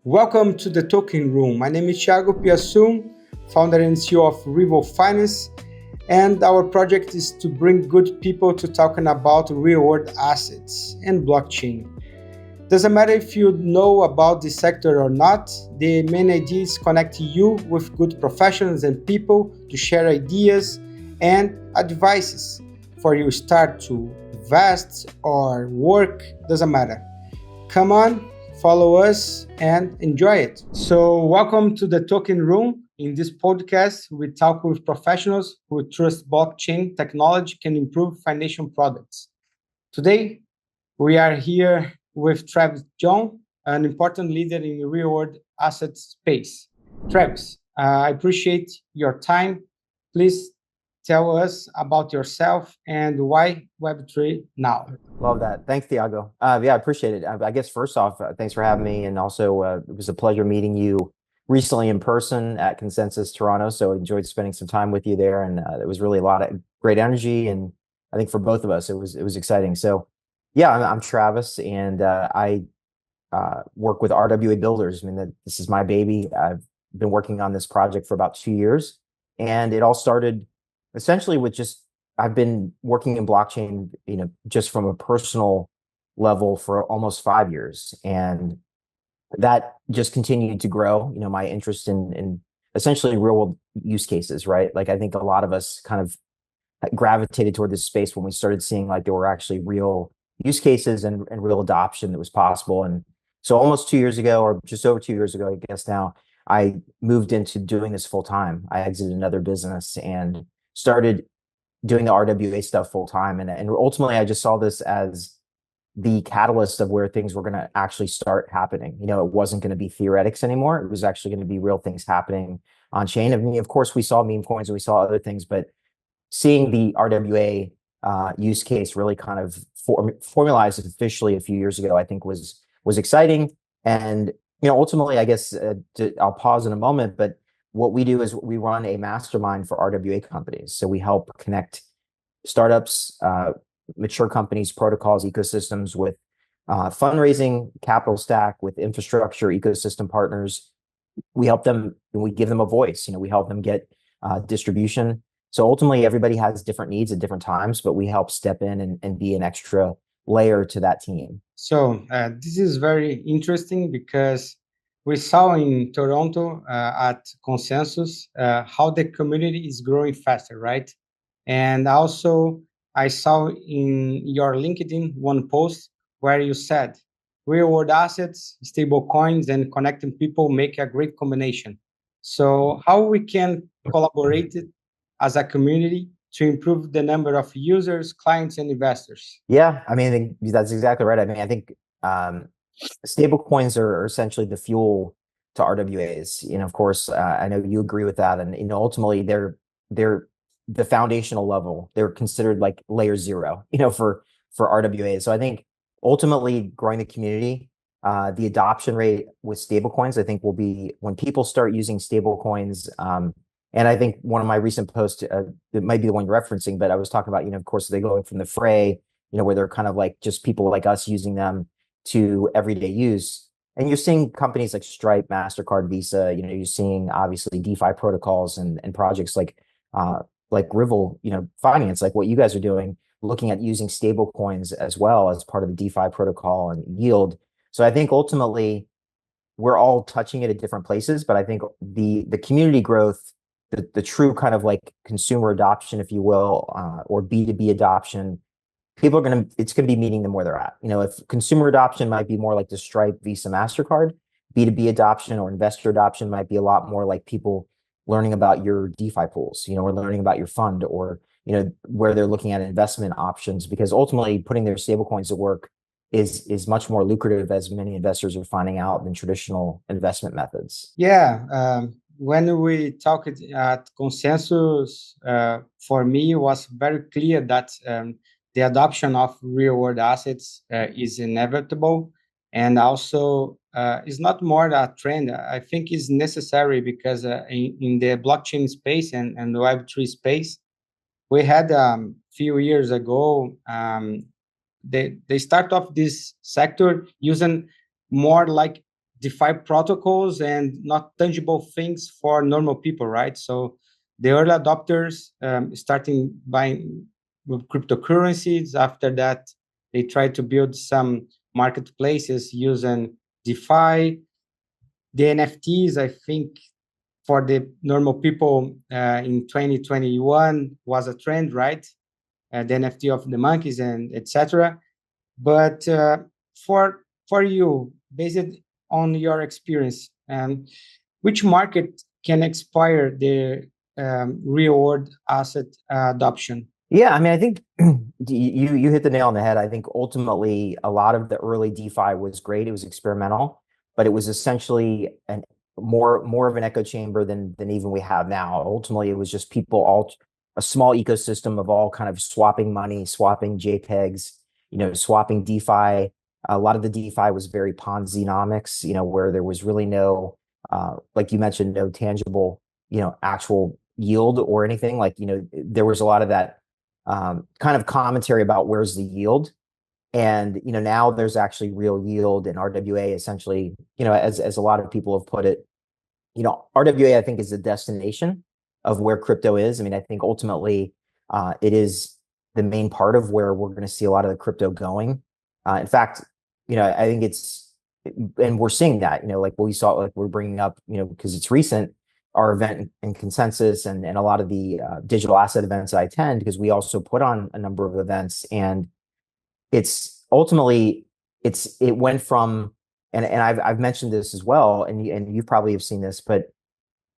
Welcome to the Token Room. My name is Thiago Piassum, founder and CEO of RWA Finance, and our project is to bring good people to talking about real-world assets and blockchain. Doesn't matter if you know about this sector or not, the main idea is connecting you with good professionals and people to share ideas and advices for you start to invest or work, doesn't matter. Come on, follow us and enjoy it. So welcome to the Token Room. In this podcast, we talk with professionals who trust blockchain technology can improve financial products. Today, we are here with Travis John, an important leader in the real-world asset space. Travis, I appreciate your time. Please tell us about yourself and why Web3 now. Love that. Thanks, Thiago. I appreciate it. I guess first off, thanks for having me. And also, it was a pleasure meeting you recently in person at Consensus Toronto. So enjoyed spending some time with you there. And it was really a lot of great energy. And I think for both of us, it was exciting. So yeah, I'm Travis, and I work with RWA Builders. I mean, this is my baby. I've been working on this project for about 2 years. And it all started essentially with I've been working in blockchain, just from a personal level for almost 5 years. And that just continued to grow, my interest in essentially real world use cases, right? Like, I think a lot of us kind of gravitated toward this space when we started seeing like there were actually real use cases and real adoption that was possible. And so almost 2 years ago, or just over 2 years ago, I guess now, I moved into doing this full time. I exited another business and started doing the RWA stuff full time. And ultimately, I just saw this as the catalyst of where things were going to actually start happening. It wasn't going to be theoretics anymore. It was actually going to be real things happening on chain. I mean, of course, we saw meme coins and we saw other things, but seeing the RWA use case really kind of formalized officially a few years ago, I think was exciting. And ultimately, I guess I'll pause in a moment, but what we do is we run a mastermind for RWA companies. So we help connect startups, mature companies, protocols, ecosystems with fundraising, capital stack, with infrastructure, ecosystem partners. We help them and we give them a voice. We help them get distribution. So ultimately, everybody has different needs at different times, but we help step in and be an extra layer to that team. So this is very interesting because we saw in Toronto at Consensus how the community is growing faster, right? And also, I saw in your LinkedIn one post where you said, real-world assets, stable coins, and connecting people make a great combination. So how we can collaborate as a community to improve the number of users, clients, and investors? Yeah, I mean, I think that's exactly right. I mean, I think stable coins are essentially the fuel to RWAs. Of course, I know you agree with that. And ultimately, they're the foundational level. They're considered like layer zero, for RWAs. So I think ultimately growing the community, the adoption rate with stable coins, I think will be when people start using stable coins. And I think one of my recent posts, it might be the one you're referencing, but I was talking about, of course, they're going from the fray, where they're kind of like just people like us using them to everyday use. And you're seeing companies like Stripe, MasterCard, Visa, you're seeing obviously DeFi protocols and projects like Rivel, Finance, like what you guys are doing, looking at using stable coins as well as part of the DeFi protocol and yield. So I think ultimately we're all touching it at different places, but I think the community growth, the true kind of like consumer adoption, if you will, or B2B adoption, it's going to be meeting them where they're at. If consumer adoption might be more like the Stripe, Visa, MasterCard, B2B adoption or investor adoption might be a lot more like people learning about your DeFi pools, or learning about your fund, or, where they're looking at investment options, because ultimately putting their stablecoins to work is much more lucrative, as many investors are finding out, than traditional investment methods. Yeah. When we talked at Consensus, for me, it was very clear that the adoption of real-world assets is inevitable, and also is not more a trend. I think it's necessary because in the blockchain space and the Web3 space, we had few years ago, they start off this sector using more like DeFi protocols and not tangible things for normal people, right? So the early adopters starting buying with cryptocurrencies. After that, they try to build some marketplaces using DeFi. The NFTs, I think, for the normal people in 2021 was a trend, right? The NFT of the monkeys and etc. But for you, based on your experience, which market can expire the real world asset adoption? Yeah, I mean, I think you hit the nail on the head. I think ultimately a lot of the early DeFi was great. It was experimental, but it was essentially an more of an echo chamber than even we have now. Ultimately, it was just people all a small ecosystem of all kind of swapping money, swapping JPEGs, swapping DeFi. A lot of the DeFi was very Ponzi-nomics, where there was really no, like you mentioned, no tangible, actual yield or anything. Like, there was a lot of that kind of commentary about where's the yield. And, now there's actually real yield, and RWA essentially, as a lot of people have put it, RWA, I think, is the destination of where crypto is. I mean, I think ultimately it is the main part of where we're going to see a lot of the crypto going. In fact, I think and we're seeing that, like what we saw, like we're bringing up, because it's recent, our event in Consensus and a lot of the digital asset events I attend, because we also put on a number of events. And it's ultimately, it went from, and I've mentioned this as well, and you probably have seen this, but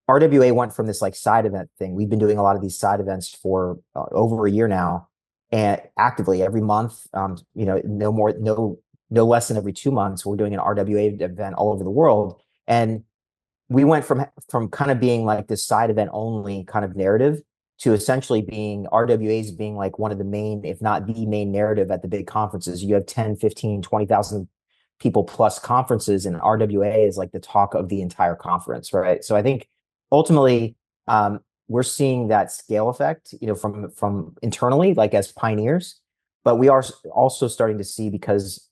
RWA went from this like side event thing. We've been doing a lot of these side events for over a year now, and actively every month, no less than every 2 months, we're doing an RWA event all over the world. And we went from kind of being like this side event only kind of narrative to essentially being RWAs being like one of the main, if not the main narrative at the big conferences. You have 10, 15, 20,000 people plus conferences, and RWA is like the talk of the entire conference, right? So I think ultimately we're seeing that scale effect, from internally, like as pioneers, but we are also starting to see, because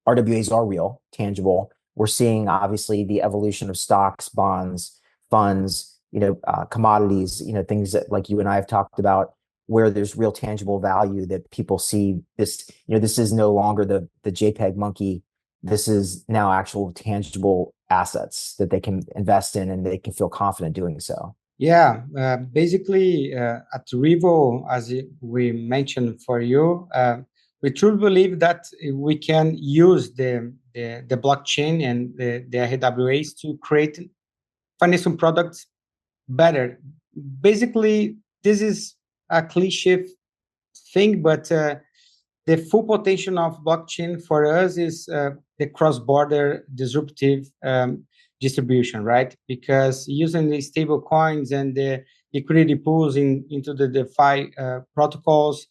RWAs are real, tangible. We're seeing obviously the evolution of stocks, bonds, funds, commodities, things that like you and I have talked about, where there's real tangible value that people see. This is no longer the JPEG monkey. This is now actual tangible assets that they can invest in, and they can feel confident doing so. Yeah, basically at Revo, as we mentioned for you, we truly believe that we can use the blockchain and the RWAs to create financial products better. Basically, this is a cliche thing, but the full potential of blockchain for us is the cross-border disruptive distribution, right? Because using the stable coins and the liquidity pools into the DeFi protocols,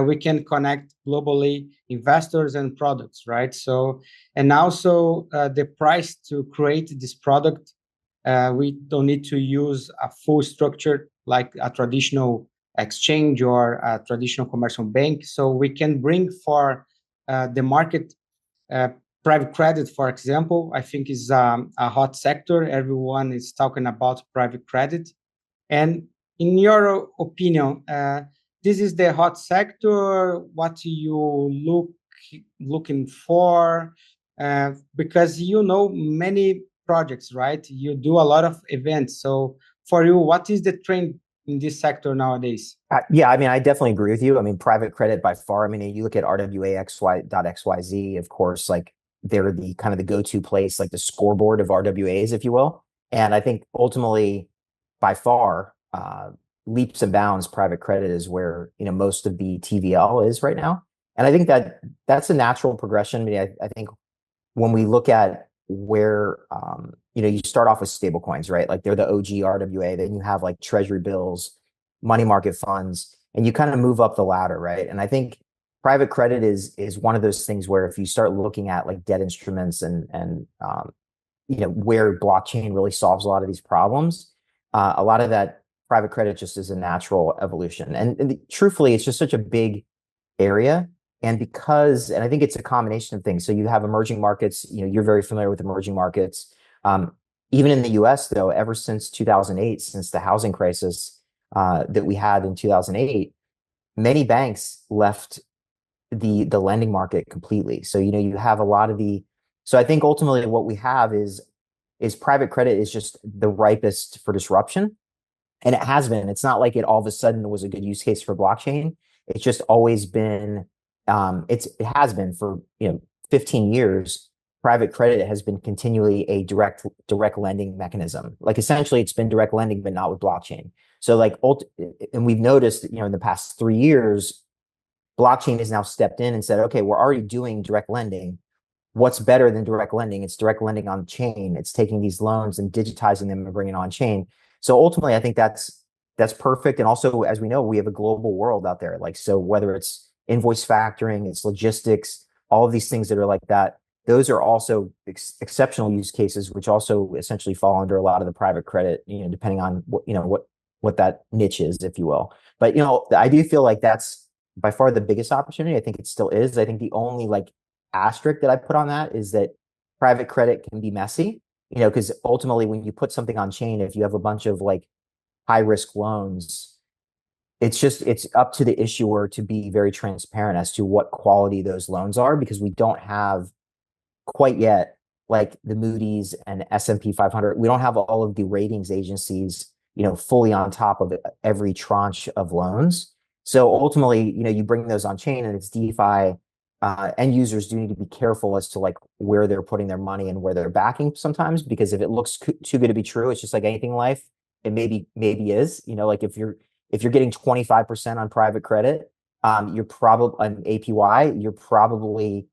we can connect globally investors and products, right? So, and also the price to create this product, we don't need to use a full structure like a traditional exchange or a traditional commercial bank. So we can bring for the market private credit, for example. I think is a hot sector. Everyone is talking about private credit. And in your opinion, this is the hot sector. What you looking for? Because many projects, right? You do a lot of events. So for you, what is the trend in this sector nowadays? Yeah, I mean, I definitely agree with you. I mean, private credit by far. I mean, you look at RWA.XYZ, of course, like they're the kind of the go-to place, like the scoreboard of RWAs, if you will. And I think ultimately, by far, leaps and bounds, private credit is where most of the TVL is right now. And I think that's a natural progression. I mean, I think when we look at where you start off with stable coins, right? Like they're the OG RWA. Then you have like treasury bills, money market funds, and you kind of move up the ladder, right? And I think private credit is one of those things where if you start looking at like debt instruments and where blockchain really solves a lot of these problems, a lot of that private credit just is a natural evolution. And truthfully, it's just such a big area And I think it's a combination of things. So you have emerging markets, you're very familiar with emerging markets. Um, Even in the US, though, ever since 2008, since the housing crisis that we had in 2008, many banks left the lending market completely. So, you have a lot of so I think ultimately what we have is private credit is just the ripest for disruption. And it has been. It's not like it all of a sudden was a good use case for blockchain. It's just always been, it has been for 15 years. Private credit has been continually a direct lending mechanism. Like essentially, it's been direct lending, but not with blockchain. So and we've noticed, in the past 3 years, blockchain has now stepped in and said, okay, we're already doing direct lending. What's better than direct lending? It's direct lending on chain. It's taking these loans and digitizing them and bringing it on chain. So ultimately, I think that's perfect. And also, as we know, we have a global world out there. Like, so whether it's invoice factoring, it's logistics, all of these things that are like that, those are also exceptional use cases, which also essentially fall under a lot of the private credit, depending on what that niche is, if you will. But I do feel like that's by far the biggest opportunity. I think it still is. I think the only like asterisk that I put on that is that private credit can be messy, because ultimately when you put something on chain, if you have a bunch of like high risk loans, it's up to the issuer to be very transparent as to what quality those loans are, because we don't have quite yet like the Moody's and S&P 500. We don't have all of the ratings agencies, fully on top of every tranche of loans. So ultimately, you bring those on chain and it's DeFi. End users do need to be careful as to like where they're putting their money and where they're backing sometimes, because if it looks too good to be true, it's just like anything in life. It maybe is, like if you're getting 25% on private credit, you're probably an APY, you're probably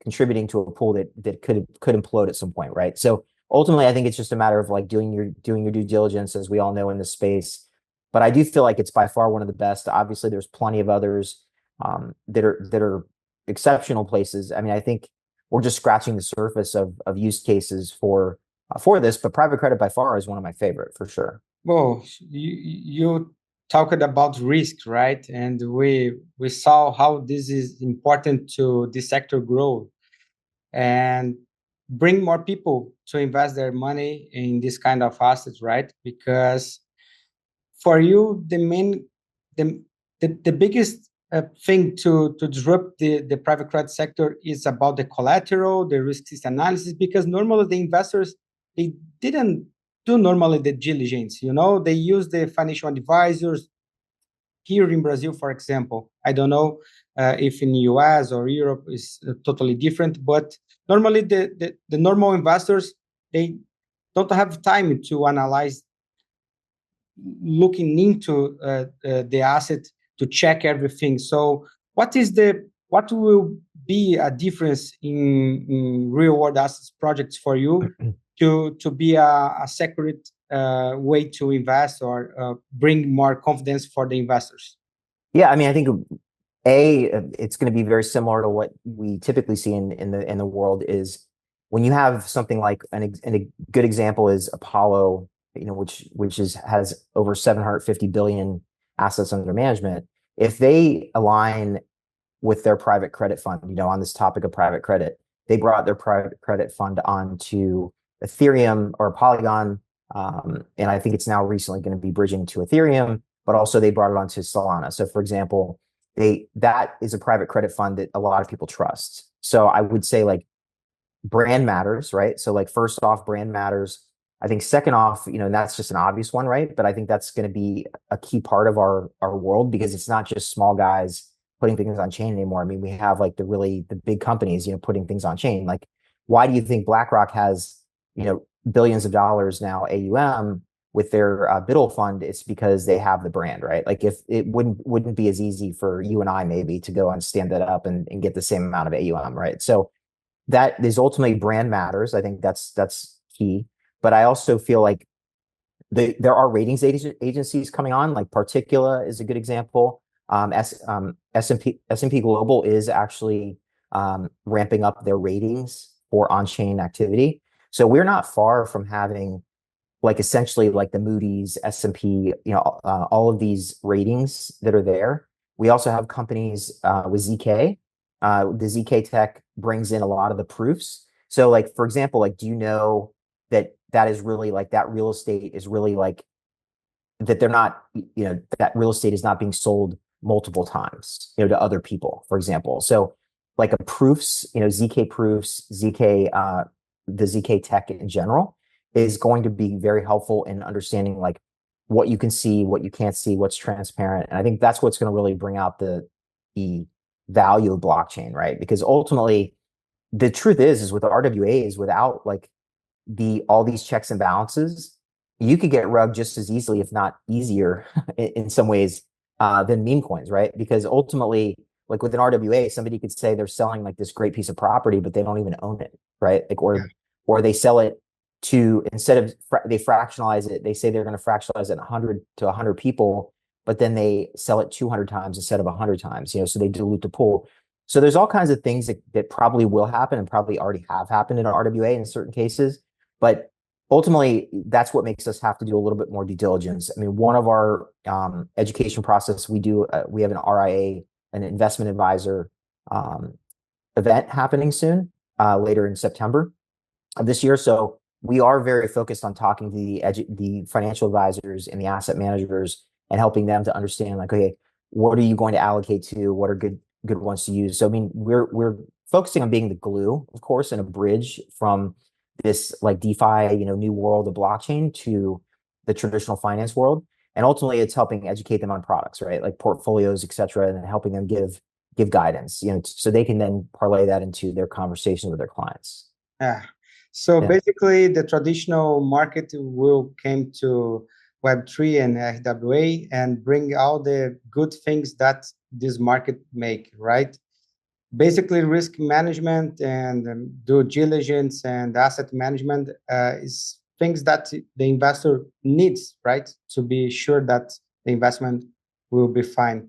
contributing to a pool that could implode at some point, right? So ultimately, I think it's just a matter of like doing your due diligence, as we all know in this space. But I do feel like it's by far one of the best. Obviously, there's plenty of others that are exceptional places. I mean, I think we're just scratching the surface of use cases for this, but private credit by far is one of my favorite for sure. Well, you talked about risk, right? And we saw how this is important to the sector grow and bring more people to invest their money in this kind of assets, right? Because for you, the biggest thing to disrupt the private credit sector is about the collateral, the risk analysis, because normally the investors, they didn't do normally the diligence, they use the financial advisors. Here in Brazil, for example, I don't know if in the US or Europe is totally different, but normally the normal investors, they don't have time to analyze, looking into the asset to check everything. So what will be a difference in real world assets projects for you to be a separate way to invest or bring more confidence for the investors? Yeah, I mean, I think it's going to be very similar to what we typically see in the world is when you have something like and a good example is Apollo, which has over 750 billion assets under management. If they align with their private credit fund, on this topic of private credit, they brought their private credit fund onto Ethereum or Polygon, and I think it's now recently going to be bridging to Ethereum, but also they brought it onto Solana. So, for example, that is a private credit fund that a lot of people trust. So I would say like brand matters, right? So like first off, brand matters. I think second off, and that's just an obvious one, right? But I think that's going to be a key part of our world, because it's not just small guys putting things on chain anymore. I mean, we have like the big companies, putting things on chain. Like, why do you think BlackRock has, billions of dollars now AUM with their Biddle fund? It's because they have the brand, right? Like if it wouldn't be as easy for you and I maybe to go and stand that up and get the same amount of AUM, right? So that is ultimately brand matters. I think that's key. But I also feel like there are ratings agencies coming on, like Particula is a good example. S&P Global is actually ramping up their ratings for on-chain activity. So we're not far from having like essentially like the Moody's, S&P, all of these ratings that are there. We also have companies with ZK. The ZK tech brings in a lot of the proofs. So like, for example, like, do you know that is really like that real estate is really like that they're not, that real estate is not being sold multiple times, to other people, for example. So like a proofs, ZK proofs, the ZK tech in general is going to be very helpful in understanding like what you can see, what you can't see, what's transparent. And I think that's what's going to really bring out the value of blockchain, right? Because ultimately the truth is with the RWAs, without like all these checks and balances, you could get rugged just as easily, if not easier, in some ways, than meme coins, right? Because ultimately, like with an RWA, somebody could say they're selling like this great piece of property, but they don't even own it, right? Like, or they sell it to, instead of they fractionalize it, they say they're going to fractionalize it 100 to 100 people, but then they sell it 200 times instead of 100 times, so they dilute the pool. So there's all kinds of things that probably will happen and probably already have happened in RWA in certain cases. But ultimately, that's what makes us have to do a little bit more due diligence. I mean, one of our education process, we have an RIA, an investment advisor event happening soon, later in September of this year. So we are very focused on talking to the financial advisors and the asset managers and helping them to understand like, okay, what are you going to allocate to? What are good ones to use? So I mean, we're focusing on being the glue, of course, and a bridge from this like DeFi, new world of blockchain to the traditional finance world. And ultimately it's helping educate them on products, right? Like portfolios, et cetera, and helping them give guidance, so they can then parlay that into their conversations with their clients. Yeah. So Yeah. basically the traditional market will come to Web3 and RWA and bring all the good things that this market make, right? Basically risk management and due diligence and asset management is things that the investor needs, right, to be sure that the investment will be fine.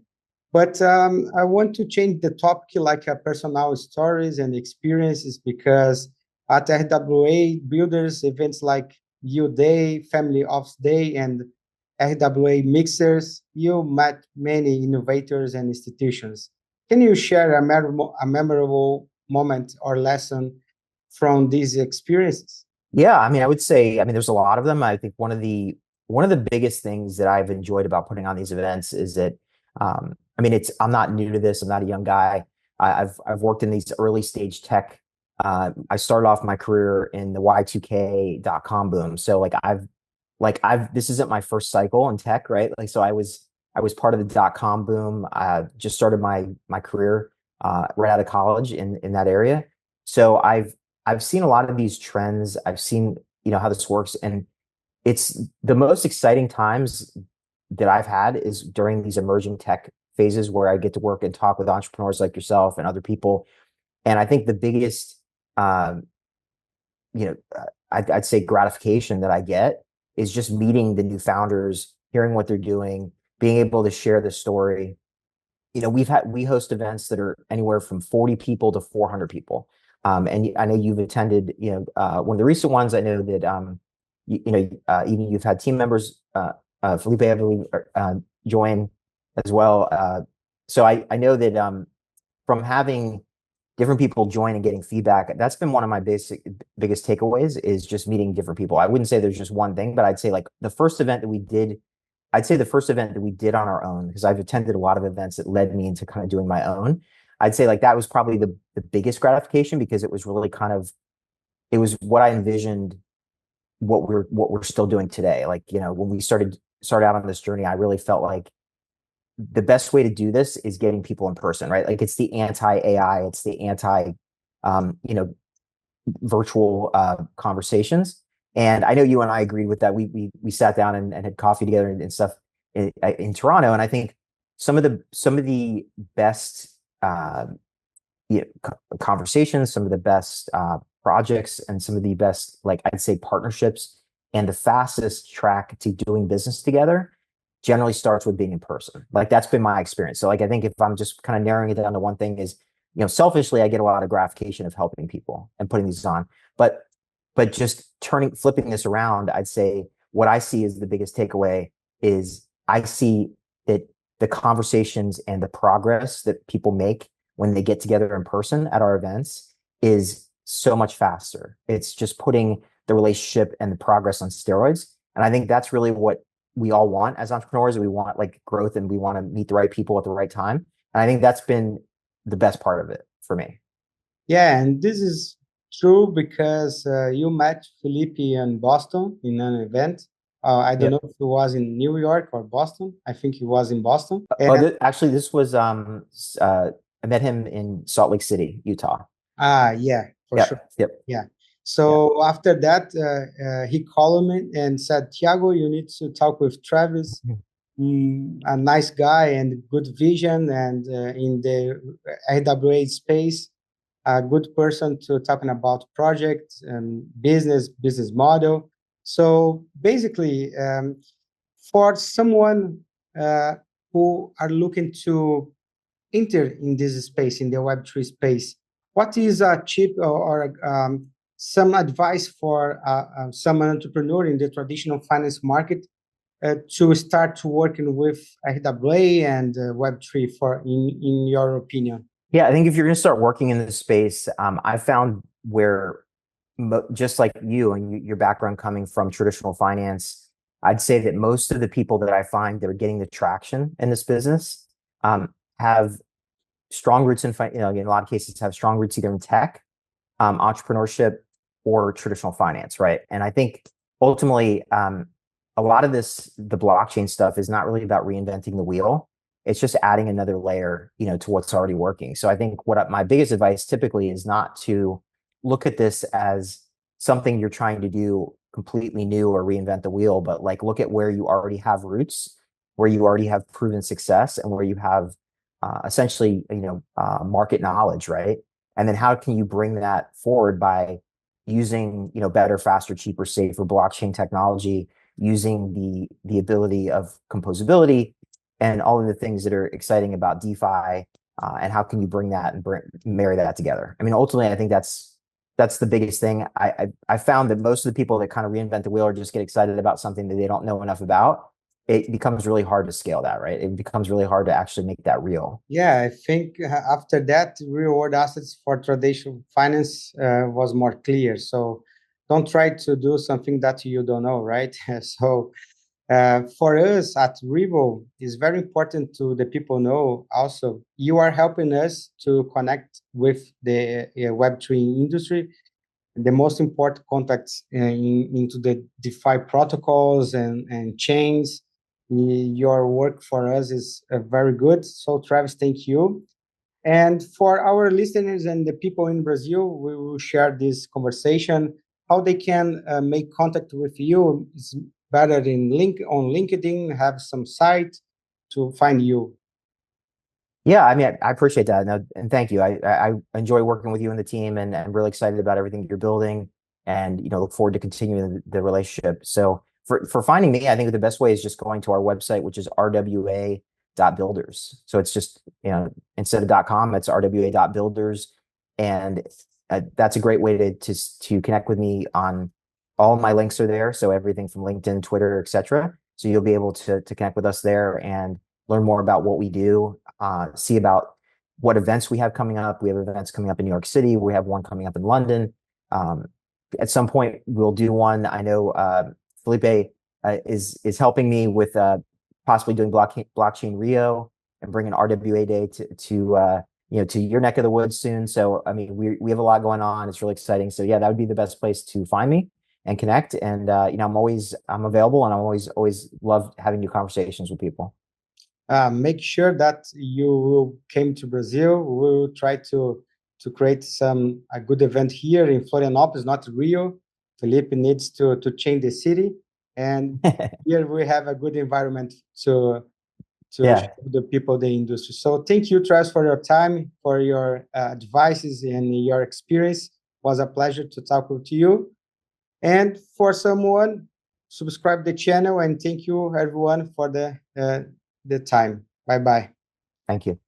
But I want to change the topic, like personal stories and experiences, because at RWA Builders events like U Day, Family Office Day, and RWA Mixers, you met many innovators and institutions. Can you share a memorable moment or lesson from these experiences? Yeah, I mean, I would say, I mean, there's a lot of them. I think one of the biggest things that I've enjoyed about putting on these events is that, I mean, I'm not new to this. I'm not a young guy. I've worked in these early stage tech. I started off my career in the Y2K.com boom. So this isn't my first cycle in tech, right? Like, so I was part of the .com boom. I just started my career right out of college in that area. So I've seen a lot of these trends. I've seen, how this works. And it's the most exciting times that I've had is during these emerging tech phases where I get to work and talk with entrepreneurs like yourself and other people. And I think the biggest, um, I'd say gratification that I get is just meeting the new founders, hearing what they're doing, being able to share the story. We host events that are anywhere from 40 people to 400 people. And I know you've attended, one of the recent ones. I know that, even you've had team members, Felipe, I believe, join as well. So I know that from having different people join and getting feedback, that's been one of my biggest takeaways is just meeting different people. I wouldn't say there's just one thing, but I'd say like the first event that we did on our own, because I've attended a lot of events that led me into kind of doing my own. I'd say like that was probably the biggest gratification because it was really it was what I envisioned what we're still doing today. Like, when we started out on this journey, I really felt like the best way to do this is getting people in person, right? Like it's the anti-AI, it's the anti, virtual conversations. And I know you and I agreed with that. We sat down and had coffee together and stuff in Toronto. And I think some of the best conversations, some of the best projects, and some of the best, like I'd say, partnerships, and the fastest track to doing business together generally starts with being in person. Like that's been my experience. So like I think if I'm just kind of narrowing it down to one thing is, selfishly, I get a lot of gratification of helping people and putting these on. But just flipping this around, I'd say what I see as the biggest takeaway is I see that the conversations and the progress that people make when they get together in person at our events is so much faster. It's just putting the relationship and the progress on steroids. And I think that's really what we all want as entrepreneurs. We want like growth and we want to meet the right people at the right time. And I think that's been the best part of it for me. Yeah, and this is true because you met Felipe in Boston in an event. I don't Yep. know if it was in New York or Boston. I think he was in Boston. Oh, And actually, this was I met him in Salt Lake City, Utah. yeah, for sure. Yep. Yep. Yeah. Yep. So after that, he called me and said, Thiago, you need to talk with Travis. A nice guy and good vision, and in the RWA space, a good person to talking about projects and business model. So basically, for someone who are looking to enter in this space, in the Web3 space, what is a tip or some advice for some entrepreneur in the traditional finance market to start working with RWA and Web3 for in your opinion? Yeah, I think if you're going to start working in this space, I found where just like you and your background coming from traditional finance, I'd say that most of the people that I find that are getting the traction in this business have strong roots in, in a lot of cases, have strong roots either in tech, entrepreneurship, or traditional finance, right? And I think ultimately, a lot of this, the blockchain stuff, is not really about reinventing the wheel. It's just adding another layer, to what's already working. So I think my biggest advice typically is not to look at this as something you're trying to do completely new or reinvent the wheel, but like look at where you already have roots, where you already have proven success, and where you have essentially, market knowledge, right? And then how can you bring that forward by using, better, faster, cheaper, safer blockchain technology, using the ability of composability and all of the things that are exciting about DeFi, and how can you bring that and marry that together? I mean, ultimately, I think that's the biggest thing. I found that most of the people that kind of reinvent the wheel or just get excited about something that they don't know enough about, it becomes really hard to scale that, right? It becomes really hard to actually make that real. Yeah, I think after that, real world assets for traditional finance was more clear. So don't try to do something that you don't know, right? So for us at Revo, it's very important to the people know also, you are helping us to connect with the Web3 industry, the most important contacts into the DeFi protocols and chains. Your work for us is very good. So Travis, thank you. And for our listeners and the people in Brazil, we will share this conversation. How they can make contact with you is better in on LinkedIn, have some site to find you. Yeah, I mean, I appreciate that. No, and thank you. I enjoy working with you and the team, and I'm really excited about everything you're building, and look forward to continuing the relationship. So for finding me, I think the best way is just going to our website, which is RWA.builders. So it's just, instead of .com, it's RWA.builders, and that's a great way to connect with me. On all my links are there, so everything from LinkedIn, Twitter, etc. So you'll be able to connect with us there and learn more about what we do, see about what events we have coming up. We have events coming up in New York City. We have one coming up in London. At some point, we'll do one. I know Felipe is helping me with possibly doing blockchain Rio and bringing RWA Day to your neck of the woods soon. So I mean, we have a lot going on. It's really exciting. So yeah, that would be the best place to find me and connect. And I'm available, and I'm always love having new conversations with people. Make sure that you will came to Brazil. We will try to create a good event here in Florianópolis, not Rio. Felipe needs to change the city, and here we have a good environment to Yeah. show the people the industry. So thank you, Travis, for your time, for your advices and your experience. It was a pleasure to talk with you. And for someone, subscribe the channel, and thank you everyone for the time. Bye bye. Thank you.